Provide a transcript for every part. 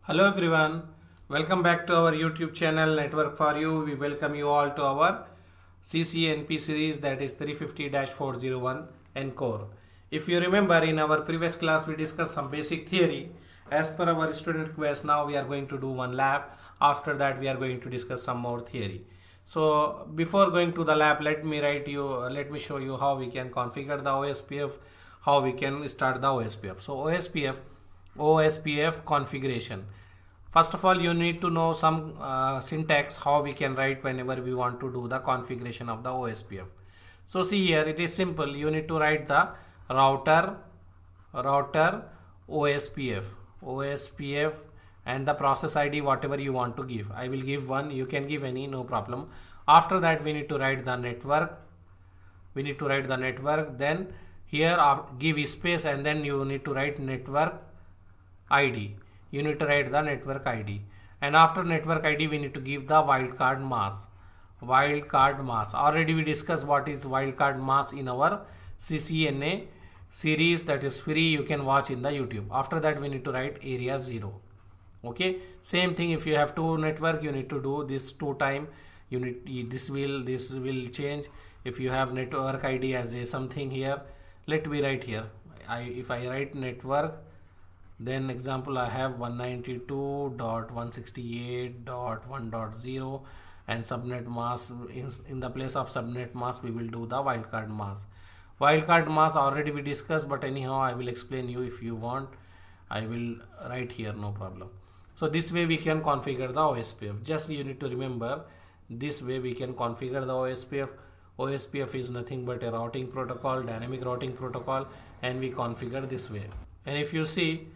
Hello everyone, welcome back to our YouTube channel Networkforyou. We welcome you all to our CCNP series, that is 350-401 ENCOR. If you remember, in our previous class we discussed some basic theory. As per our student request, now we are going to do one lab. After that we are going to discuss some more theory. So before going to the lab, let me show you how we can configure the OSPF, how we can start the OSPF. So OSPF configuration. First of all, you need to know some syntax, how we can write whenever we want to do the configuration of the OSPF. So see here, it is simple. You need to write the router OSPF and the process ID, whatever you want to give. I will give one, you can give any, no problem. After that we need to write the network. Then here give space and then you need to write network ID. You need to write the network ID, and after network ID we need to give the wildcard mask. Already we discussed what is wildcard mask in our CCNA series, that is free, you can watch in the YouTube. After that we need to write area 0. Okay, same thing, if you have two network you need to do this 2 times. You need this will change. If you have network ID as a something here, let me write here. If I write network, then example I have 192.168.1.0 and subnet mask. In the place of subnet mask we will do the wildcard mask. Wildcard mask already we discussed, but anyhow I will explain you. If you want I will write here, no problem. So this way we can configure the OSPF. Just you need to remember, this way we can configure the OSPF. OSPF is nothing but a routing protocol, dynamic routing protocol, and we configure this way. And if you see,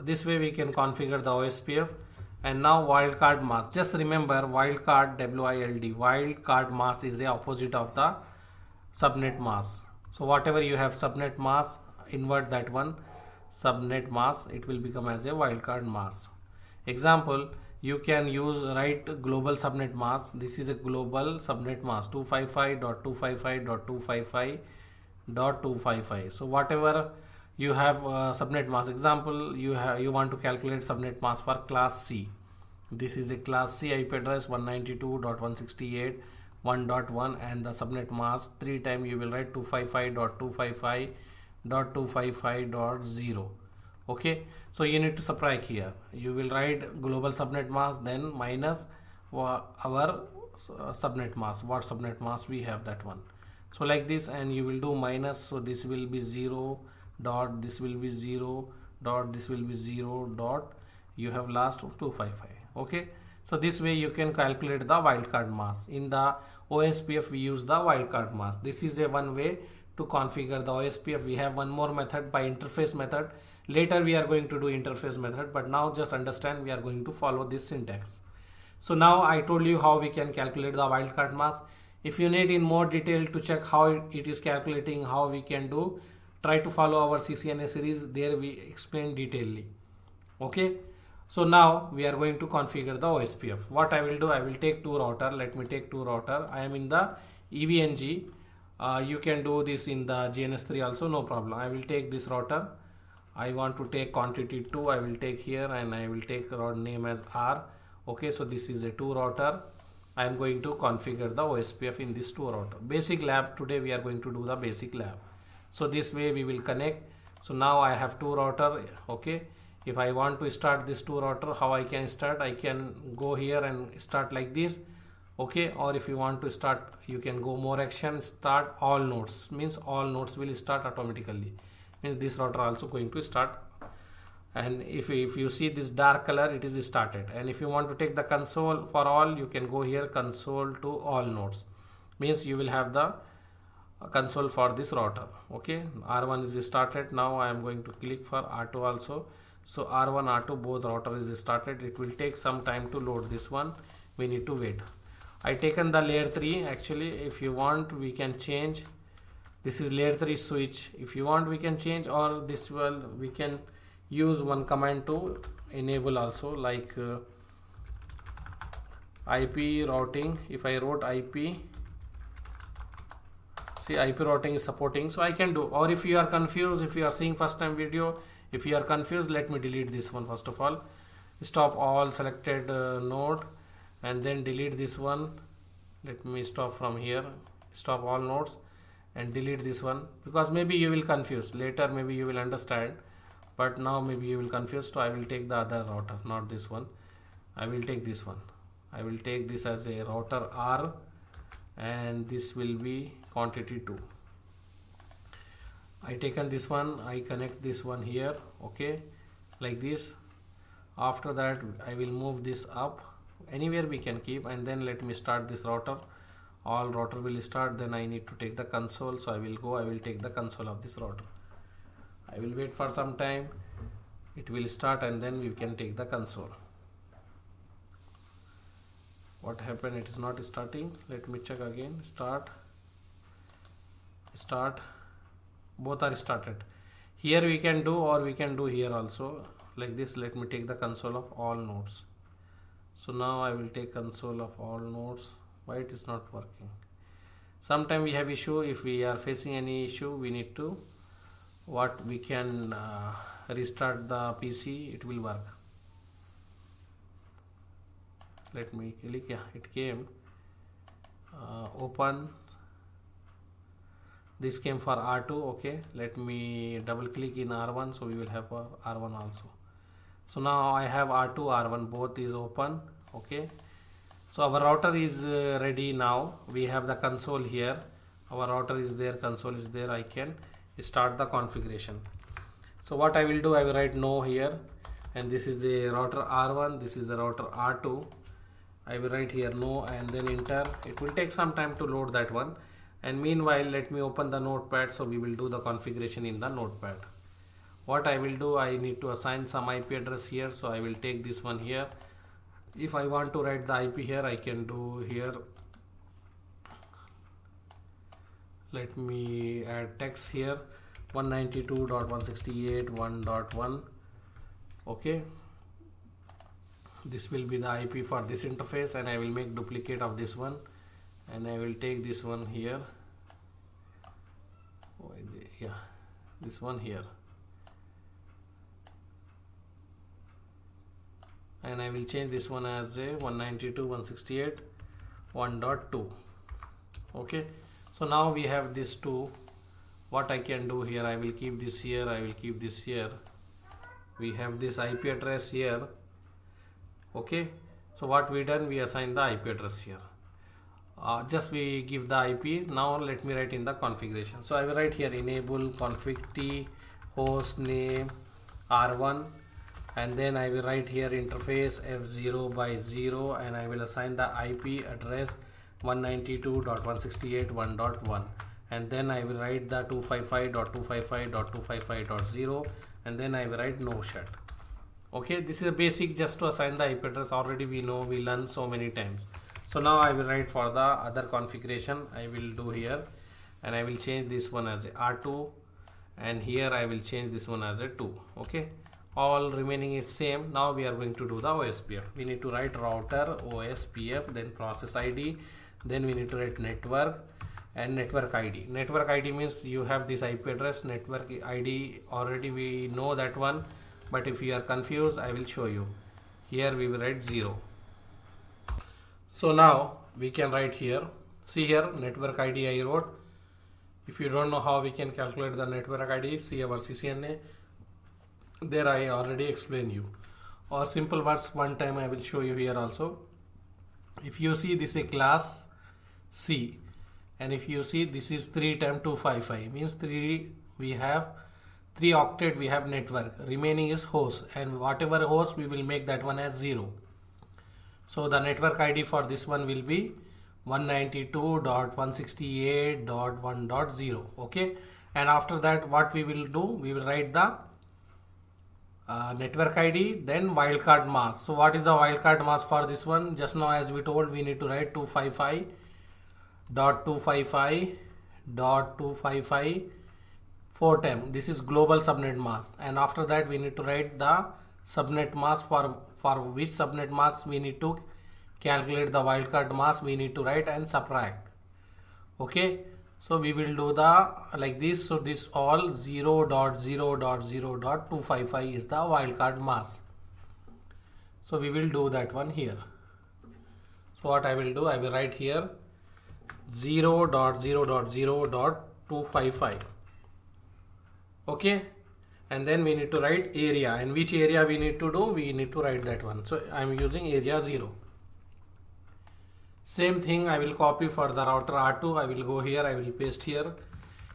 this way we can configure the OSPF. And now wildcard mask, just remember wildcard, WILD, wildcard mask is the opposite of the subnet mask. So whatever you have subnet mask, invert that one, subnet mask, it will become as a wildcard mask. Example, you can write global subnet mask. This is a global subnet mask, 255.255.255.255. so whatever you have subnet mask, example you want to calculate subnet mask for class C. This is a class C IP address 192.168.1.1 and the subnet mask 3 times you will write 255.255.255.0. okay, so you need to subtract here. You will write global subnet mask, then minus our subnet mask, what subnet mask we have, that one. So like this, and you will do minus, so this will be 0 dot, this will be 0 dot, this will be 0 dot, you have last 255. okay, so this way you can calculate the wildcard mask. In the OSPF we use the wildcard mask. This is a one way to configure the OSPF. We have one more method by interface method. Later we are going to do interface method, but now just understand we are going to follow this syntax. So now I told you how we can calculate the wildcard mask. If you need in more detail to check how it is calculating, how we can do, try to follow our CCNA series, there we explain detailedly. okay, so now we are going to configure the OSPF. What I will do, I will take 2 router. Let me take 2 router. I am in the EVNG. You can do this in the GNS3 also, no problem. I will take this router. I want to take quantity 2. I will take here and I will take route name as R. okay, so this is a 2 router. I am going to configure the OSPF in this 2 router. Basic lab, today we are going to do the basic lab. So this way we will connect. So now I have 2 router. okay, if I want to start this 2 router, how I can start? I can go here and start like this. okay, or if you want to start, you can go more action, start all nodes, means all nodes will start automatically, means this router also going to start. And if you see this dark color, it is started. And if you want to take the console for all, you can go here, console to all nodes, means you will have the console for this router. okay, R1 is started. Now I am going to click for R2 also. So R1 R2 both router is started. It will take some time to load this one, we need to wait. I taken the layer 3. actually if you want we can change. This is layer 3 switch. If you want we can change, or this will we can use one command to enable also, like IP routing. If I wrote IP, see IP routing is supporting, so I can do. Or if you are confused, if you are seeing first time video, If you are confused, let me delete this one. First of all, stop all selected node and then delete this one. Let me stop from here, stop all nodes and delete this one, because maybe you will confuse later, maybe you will understand, but now maybe you will confuse. So I will take the other router, not this one. I will take this one. I will take this as a router R, and this will be quantity 2. I taken this one, I connect this one here, okay, like this. After that I will move this up, anywhere we can keep, and then let me start this router. All router will start, then I need to take the console, so I will take the console of this router. I will wait for some time, it will start, and then we can take the console. What happened? It is not starting. Let me check again. Start, both are started. Here we can do, or we can do here also, like this. Let me take the console of all nodes. So now I will take console of all nodes. Why it is not working? Sometime we have issue. If we are facing any issue, we need to we can restart the PC, it will work. Let me click, yeah, it came. Open, this came for R2, okay. Let me double click in R1, so we will have R1 also. So now I have R2, R1, both is open, okay. So our router is ready now. We have the console here, our router is there, console is there. I can start the configuration. So what I will do, I will write no here, and this is the router R1, this is the router R2. I will write here no and then enter. It will take some time to load that one, and meanwhile let me open the notepad, so we will do the configuration in the notepad. What I will do, I need to assign some IP address here, so I will take this one here. If I want to write the IP here, I can do here. Let me add text here, 192.168.1.1, okay. This will be the IP for this interface, and I will make duplicate of this one, and I will take this one here, yeah, this one here, and I will change this one as a 192.168.1.2, okay. So now we have these two. What I can do here, I will keep this here, I will keep this here. We have this IP address here, okay. So what we done, we assign the IP address here. Just we give the IP. Now let me write in the configuration. So I will write here enable config t host name R1, and then I will write here interface F0 by 0, and I will assign the IP address 192.168.1.1, and then I will write the 255.255.255.0, and then I will write no shut. Okay, this is a basic just to assign the IP address. Already we know, we learned so many times. So now I will write for the other configuration. I will do here, and I will change this one as a R2, and here I will change this one as a 2. Okay, all remaining is same. Now we are going to do the OSPF. We need to write router OSPF, then process ID, then we need to write network and network ID. Network ID means you have this IP address. Network ID already we know that one, but if you are confused, I will show you. Here we will write 0. So now we can write here. See here, network ID I wrote. If you don't know how we can calculate the network ID, see our CCNA. There I already explained you. Or simple words, one time I will show you here also. If you see, this is class C, and if you see, this is 3 times 255, means 3, we have 3 octet, we have network, remaining is host, and whatever host we will make that one as 0. So the network ID for this one will be 192.168.1.0. okay, and after that what we will do, we will write the network ID, then wildcard mask. So what is the wildcard mask for this one? Just now as we told, we need to write 255.255.255 4 times. This is global subnet mask, and after that we need to write the subnet mask for which subnet mask we need to calculate the wildcard mask. We need to write and subtract. Okay, So we will do the like this. So this all 0.0.0.255 is the wildcard mask. So we will do that one here. So what I will do, I will write here 0.0.0.255. Okay, and then we need to write area, and which area we need to do, we need to write that one. So I am using area 0. Same thing I will copy for the router R2. I will go here, I will paste here.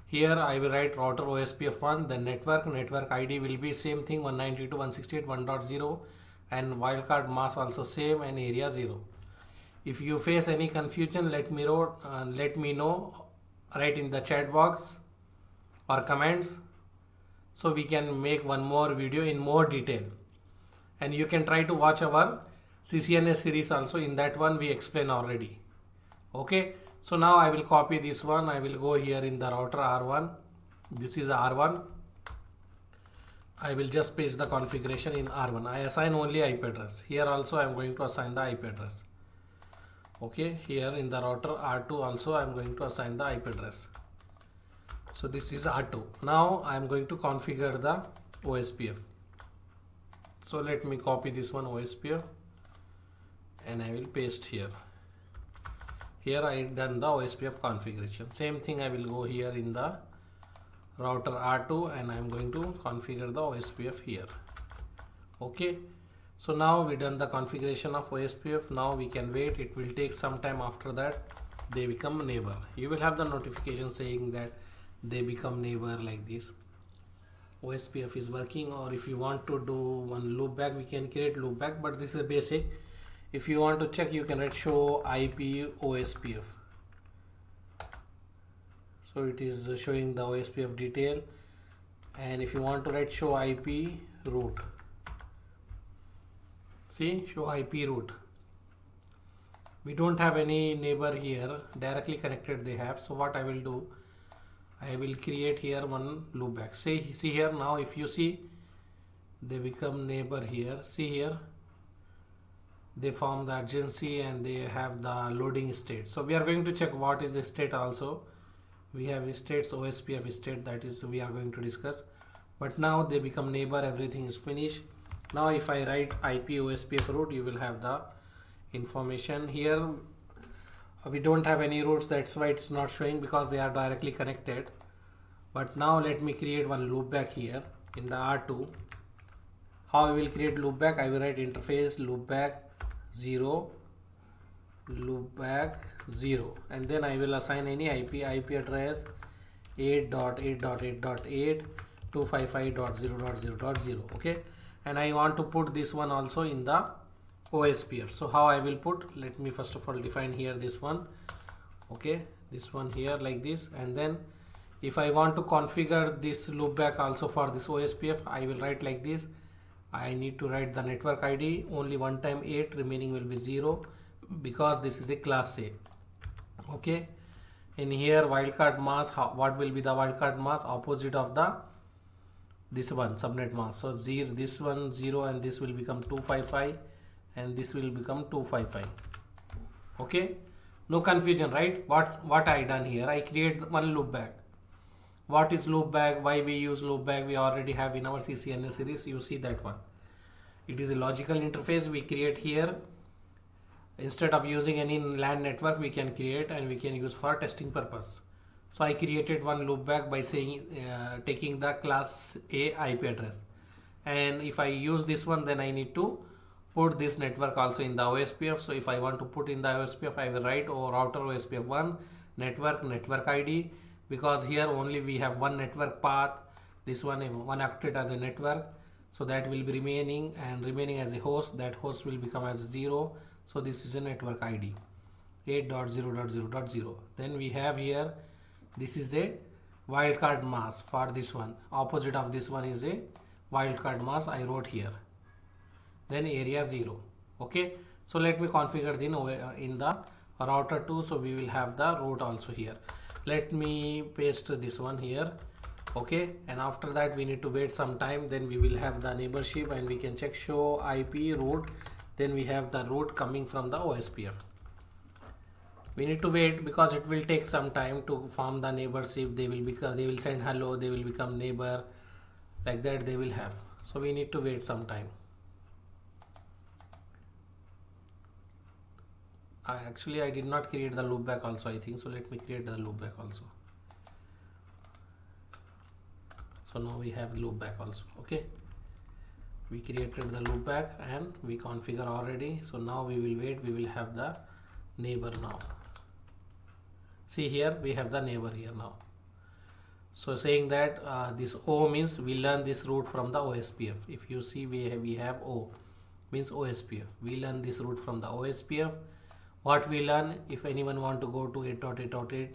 Here I will write router OSPF 1, then network ID will be same thing 192.168.1.0, and wildcard mask also same, and area 0. If you face any confusion, let me know, write in the chat box or comments, so we can make one more video in more detail. And you can try to watch our CCNA series also. In that one we explain already. Okay, so now I will copy this one. I will go here in the router R1. This is R1. I will just paste the configuration in R1. I assign only IP address. Here also I am going to assign the IP address. Okay, here in the router R2 also I am going to assign the IP address. So this is R2. Now I am going to configure the OSPF. So let me copy this one OSPF, and I will paste here. Here I done the OSPF configuration. Same thing I will go here in the router R2, and I am going to configure the OSPF here. Okay, so now we done the configuration of OSPF. Now we can wait. It will take some time. After that they become neighbor. You will have the notification saying that they become neighbor like this. OSPF is working. Or if you want to do one loopback, we can create loopback, but this is basic. If you want to check, you can write show IP OSPF. So it is showing the OSPF detail. And if you want to write show IP root, see, show IP root. We don't have any neighbor here, directly connected they have. So what I will do, I will create here one loopback. See here, now if you see, they become neighbor here. See here, they form the urgency and they have the loading state. So we are going to check what is the state also. We have states, OSPF state, that is we are going to discuss. But now they become neighbor, everything is finished. Now if I write IP OSPF root, you will have the information here. We don't have any routes, that's why it's not showing, because they are directly connected. But now let me create one loopback here in the R2. How I will create loopback? I will write interface loopback 0, loopback 0, and then I will assign any IP address 8.8.8.8.255.0.0.0. okay, and I want to put this one also in the OSPF. So how I will put, let me first of all define here this one. Okay, this one here like this, and then if I want to configure this loopback also for this OSPF, I will write like this. I need to write the network ID only one time 8, remaining will be 0, because this is a class A. Okay, in here wildcard mask, what will be the wildcard mask? Opposite of the this one subnet mask. So 0, this one 0, and this will become 255, and this will become 255. Okay, no confusion, right? What I done here, I create one loopback. What is loopback? Why we use loopback? We already have in our CCNA series. You see that one. It is a logical interface we create here. Instead of using any LAN network, we can create and we can use for testing purpose. So I created one loopback by saying taking the class A IP address, and if I use this one, then I need to put this network also in the OSPF. So if I want to put in the OSPF, I will write router OSPF 1 network ID, because here only we have one network path. This one acted as a network, so that will be remaining, and remaining as a host, that host will become as 0. So this is a network ID 8.0.0.0. Then we have here, this is a wildcard mask for this one. Opposite of this one is a wildcard mask, I wrote here. Then area 0. Okay, so let me configure in the router 2. So we will have the route also here. Let me paste this one here. Okay, and after that we need to wait some time. Then we will have the neighborship, and we can check show IP route. Then we have the route coming from the OSPF. We need to wait because it will take some time to form the neighborship. They will send hello, they will become neighbor, like that they will have. So we need to wait some time. I did not create the loopback also, I think so. Let me create the loopback also. So now we have loopback also. Okay, we created the loopback and we configure already. So now we will wait, we will have the neighbor now. See here, we have the neighbor here now. So saying that this O means we learn this route from the OSPF. If you see, we have O means OSPF. We learn this route from the OSPF. What we learn, if anyone want to go to 8.8.8,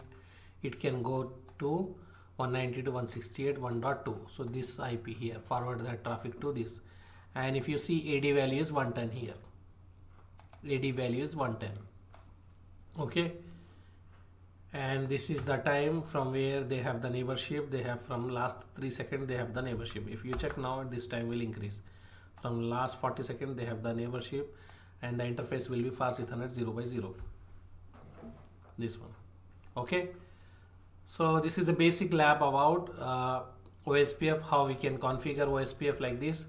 it can go to 192.168.1.2. So this IP here, forward that traffic to this. And if you see, AD value is 110 here. AD value is 110. Okay. And this is the time from where they have the neighborship. They have from last 3 seconds they have the neighborship. If you check now, this time will increase. From last 40 seconds they have the neighborship, and the interface will be fast Ethernet 0x0. This one. Okay. So this is the basic lab about OSPF, how we can configure OSPF like this.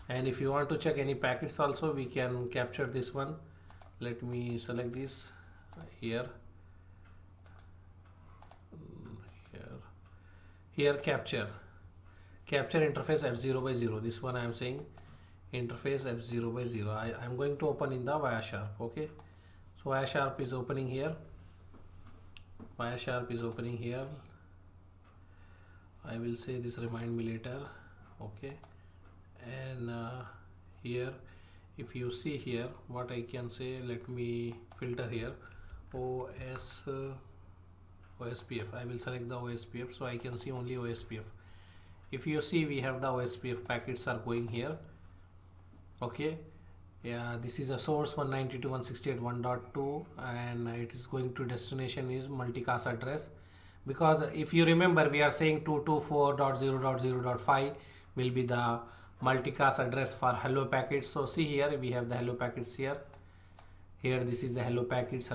And if you want to check any packets also, we can capture this one. Let me select this here. Here capture interface F0x0. This one I am saying interface F0x0. I am going to open in the Wiresharp. Okay, so Wiresharp is opening here. Wiresharp is opening here. I will say this, remind me later. Okay, and here if you see here what I can say, let me filter here OSPF. I will select the OSPF so I can see only OSPF. If you see, we have the Ospf packets are going here. Okay, yeah, this is a source 192.168.1.2 and it is going to destination is multicast address, because if you remember we are saying 224.0.0.5 will be the multicast address for hello packets. So see here we have the hello packets here. This is the hello packets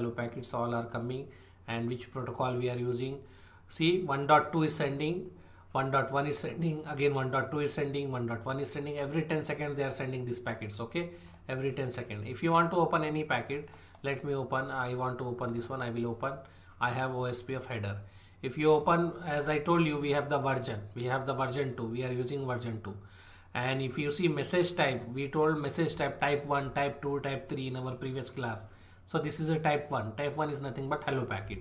all are coming, and which protocol we are using. See, 1.2 is sending, 1.1 is sending, again 1.2 is sending, 1.1 is sending. Every 10 seconds they are sending these packets. Okay, every 10 seconds. If you want to open any packet, let me open. I want to open this one. I will open. I have Ospf Header. If you open, as I told you, we have the version. We have the version 2. We are using version 2. And if you see message type, we told message type, type 1, type 2, type 3 in our previous class. So this is a type 1. Type 1 is nothing but hello packet.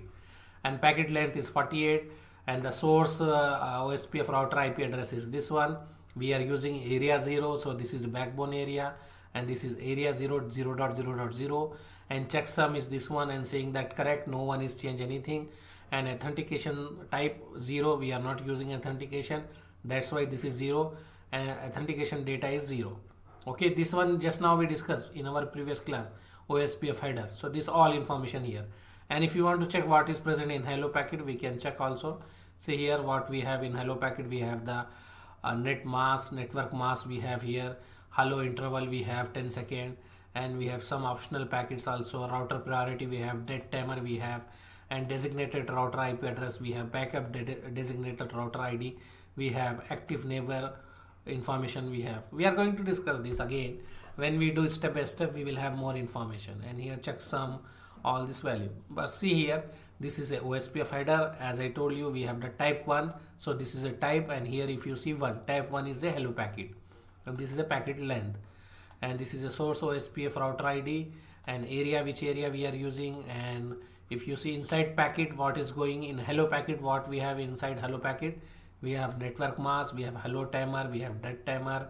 And packet length is 48. And the source OSPF router IP address is this one. We are using area 0. So this is backbone area. And this is area 0.0.0.0. And checksum is this one, and saying that correct. No one is change anything. And authentication type 0. We are not using authentication. That's why this is 0. And authentication data is 0. Okay, this one just now we discussed in our previous class, OSPF header. So this all information here. And if you want to check what is present in hello packet, we can check also. See here what we have in hello packet. We have the network mask we have here. Hello interval we have 10 seconds, and we have some optional packets also. Router priority we have, dead timer we have, and designated router IP address we have, backup designated router ID we have, active neighbor information we have. We are going to discuss this again when we do step by step. We will have more information. And here checksum, all this value. But see here, this is a OSPF header. As I told you, we have the type 1. So this is a type, and here if you see 1, type 1 is a hello packet, and this is a packet length. And this is a source OSPF router ID and area, which area we are using. And if you see inside packet, what is going in hello packet, what we have inside hello packet, we have network mask, we have hello timer, we have dead timer,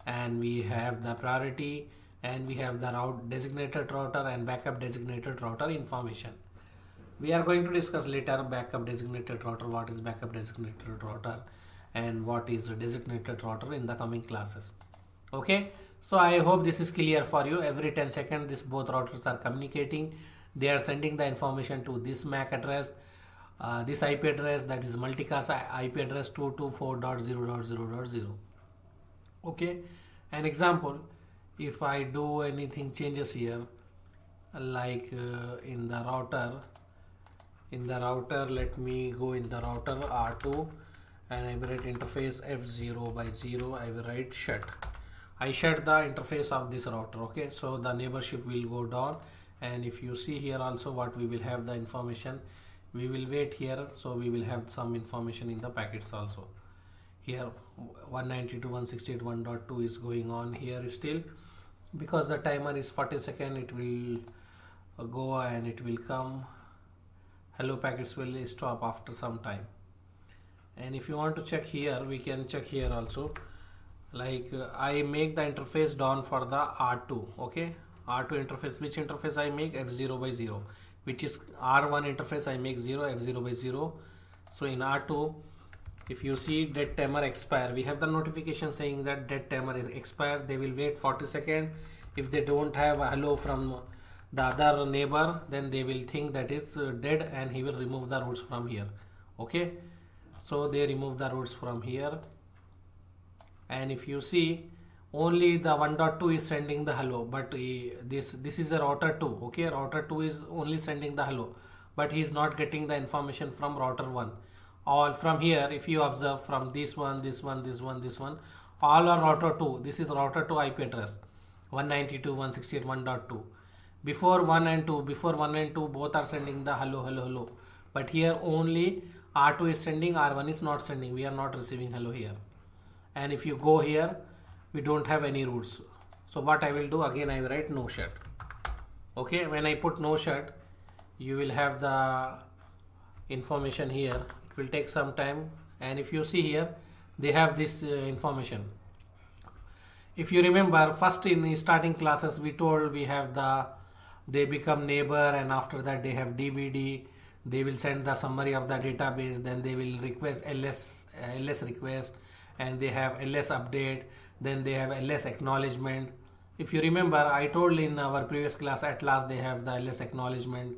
and we have the priority, and we have the route designated router and backup designated router information. We are going to discuss later backup designated router, what is backup designated router, and what is a designated router in the coming classes. Okay, so I hope this is clear for you. Every 10 seconds this both routers are communicating. They are sending the information to this MAC address, this IP address, that is multicast IP address 224.0.0.0. Okay, an example, if I do anything changes here, like in the router, let me go in the router R2 and I will write interface F0 by 0. I will write shut. I shut the interface of this router. Okay, so the neighborship will go down, and if you see here also what we will have the information, we will wait here, so we will have some information in the packets also. Here 192.168.1.2 is going on here still, because the timer is 40 seconds. It will go and it will come. Hello packets will stop after some time. And if you want to check here, we can check here also. Like I make the interface down for the R2. Okay, R2 interface. Which interface I make? F0 by 0, which is R1 interface. I make 0, F0 by 0. So in R2, if you see dead timer expire, we have the notification saying that dead timer is expired. They will wait 40 seconds. If they don't have a hello from the other neighbor, then they will think that it's dead, and he will remove the routes from here. Okay, so they remove the routes from here. And if you see, only the 1.2 is sending the hello, but this is a router 2. Okay, router 2 is only sending the hello, but he is not getting the information from router 1. All from here, if you observe from this one, this one, this one, this one, all are router 2. This is router 2 IP address 192.168.1.2. Before 1 and 2, both are sending the hello, hello, hello. But here only R2 is sending, R1 is not sending. We are not receiving hello here. And if you go here, we don't have any routes. So what I will do, again I will write no shut. Okay, when I put no shut, you will have the information here. It will take some time, and if you see here, they have this information. If you remember, first in starting classes we told we have they become neighbor, and after that they have DBD. They will send the summary of the database, then they will request LS request, and they have LS update, then they have LS acknowledgement. If you remember, I told in our previous class, at last they have the LS acknowledgement.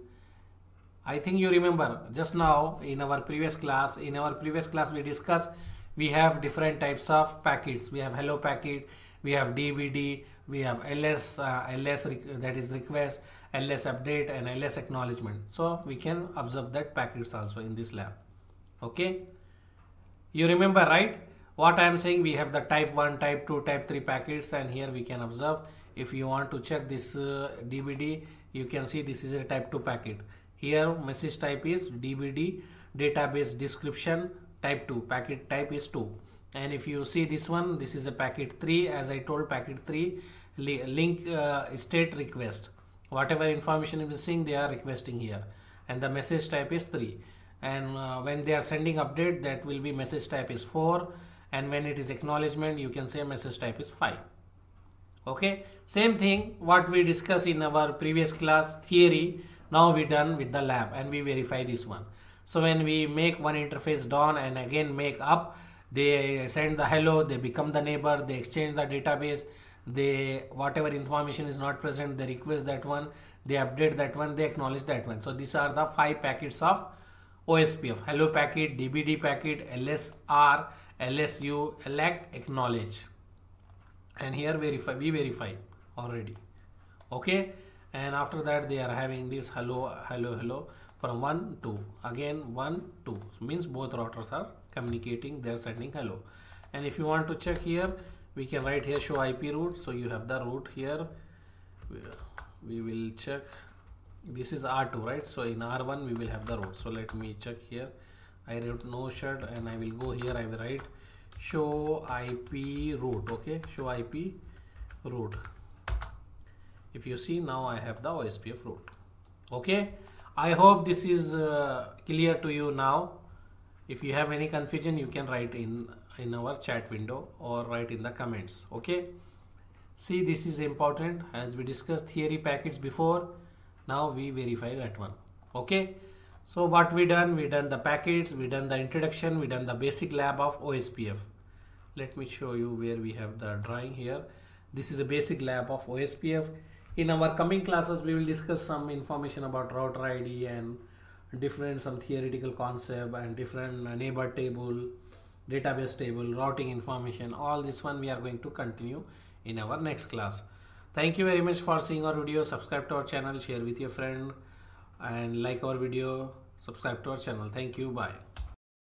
I think you remember just now in our previous class. In our previous class we discussed we have different types of packets. We have hello packet, we have DBD, we have LS that is request, LS update, and LS acknowledgement. So we can observe that packets also in this lab. Okay, you remember, right? What I am saying, we have the type 1, type 2, type 3 packets, and here we can observe. If you want to check this DBD, you can see this is a type 2 packet. Here message type is DBD, database description type 2, packet type is 2. And if you see this one, this is a packet 3. As I told, packet 3 link state request. Whatever information is missing, they are requesting here, and the message type is 3. And when they are sending update, that will be message type is 4, and when it is acknowledgement, you can say message type is 5. Okay, same thing what we discussed in our previous class theory. Now we done with the lab, and we verify this one. So when we make one interface down and again make up, they send the hello, they become the neighbor, they exchange the database, they whatever information is not present, they request that one, they update that one, they acknowledge that one. So these are the 5 packets of OSPF: hello packet, DBD packet, LSR, LSU, elect, acknowledge. And here we verify already. Okay, and after that they are having this hello, hello, hello from 1, 2, again 1, 2, means both routers are communicating, they are sending hello. And if you want to check here, we can write here show IP route. So you have the route here. We will check. This is R2, right? So in R1 we will have the route. So let me check here. I wrote no shut, and I will go here. I will write show IP route. Okay, show IP route. If you see, now I have the OSPF route. Okay, I hope this is clear to you now. If you have any confusion, you can write in our chat window or write in the comments. Okay, see, this is important. As we discussed theory packets before, now we verify that one. Okay, so what we done the packets, we done the introduction, we done the basic lab of OSPF. Let me show you where we have the drawing here. This is a basic lab of OSPF. In our coming classes, we will discuss some information about router ID and some theoretical concept and different neighbor table, database table, routing information. All this one we are going to continue in our next class. Thank you very much for seeing our video. Subscribe to our channel, share with your friend, and like our video. Subscribe to our channel. Thank you. Bye.